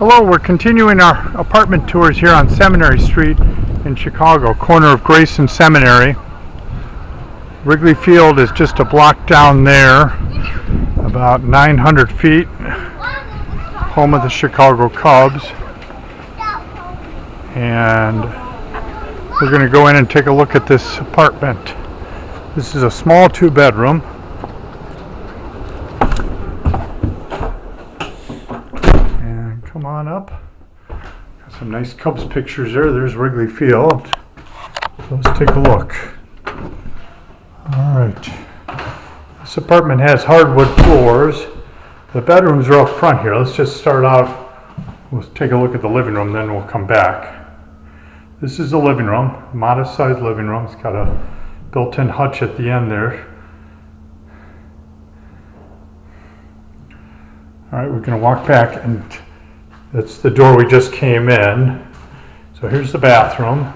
Hello, we're continuing our apartment tours here on Seminary Street in Chicago, corner of Grace and Seminary. Wrigley Field is just a block down there, about 900 feet, home of the Chicago Cubs. And we're going to go in and take a look at this apartment. This is a small two-bedroom. Come on up. Got some nice Cubs pictures there. There's Wrigley Field. So let's take a look. Alright. This apartment has hardwood floors. The bedrooms are up front here. Let's just start out. We'll take a look at the living room, then we'll come back. This is the living room. Modest sized living room. It's got a built-in hutch at the end there. Alright, we're going to walk back, and that's the door we just came in. So here's the bathroom.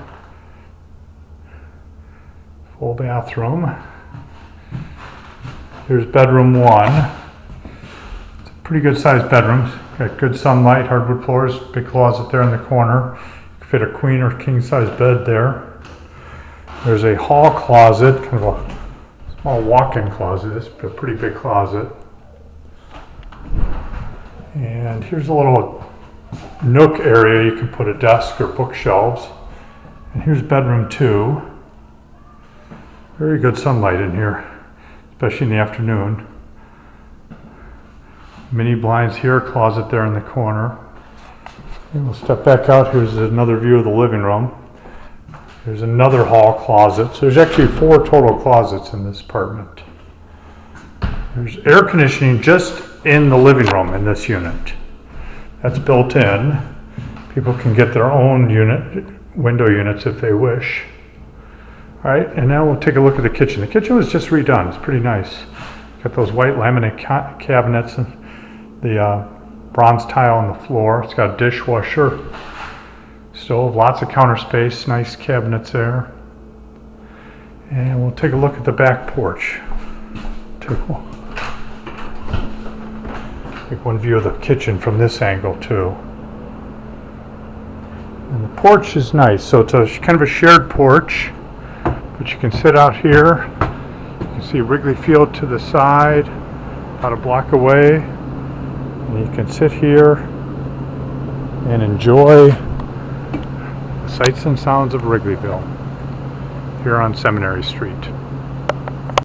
Full bathroom. Here's bedroom one. It's a pretty good sized bedroom. Got good sunlight, hardwood floors, big closet there in the corner. You can fit a queen or king size bed there. There's a hall closet, kind of a small walk-in closet. This is a pretty big closet. And here's a little nook area. You can put a desk or bookshelves. And here's bedroom two. Very good sunlight in here, especially in the afternoon. Mini blinds here, closet there in the corner. And we'll step back out. Here's another view of the living room. There's another hall closet. So there's actually 4 total closets in this apartment. There's air conditioning just in the living room in this unit. That's built in. People can get their own window units if they wish. All right, and now we'll take a look at the kitchen. The kitchen was just redone. It's pretty nice. Got those white laminate cabinets and the bronze tile on the floor. It's got a dishwasher, stove, lots of counter space, nice cabinets there. And we'll take a look at the back porch. Take one view of the kitchen from this angle too. And the porch is nice. So it's a kind of a shared porch, but you can sit out here. You can see Wrigley Field to the side, about a block away. And you can sit here and enjoy the sights and sounds of Wrigleyville here on Seminary Street.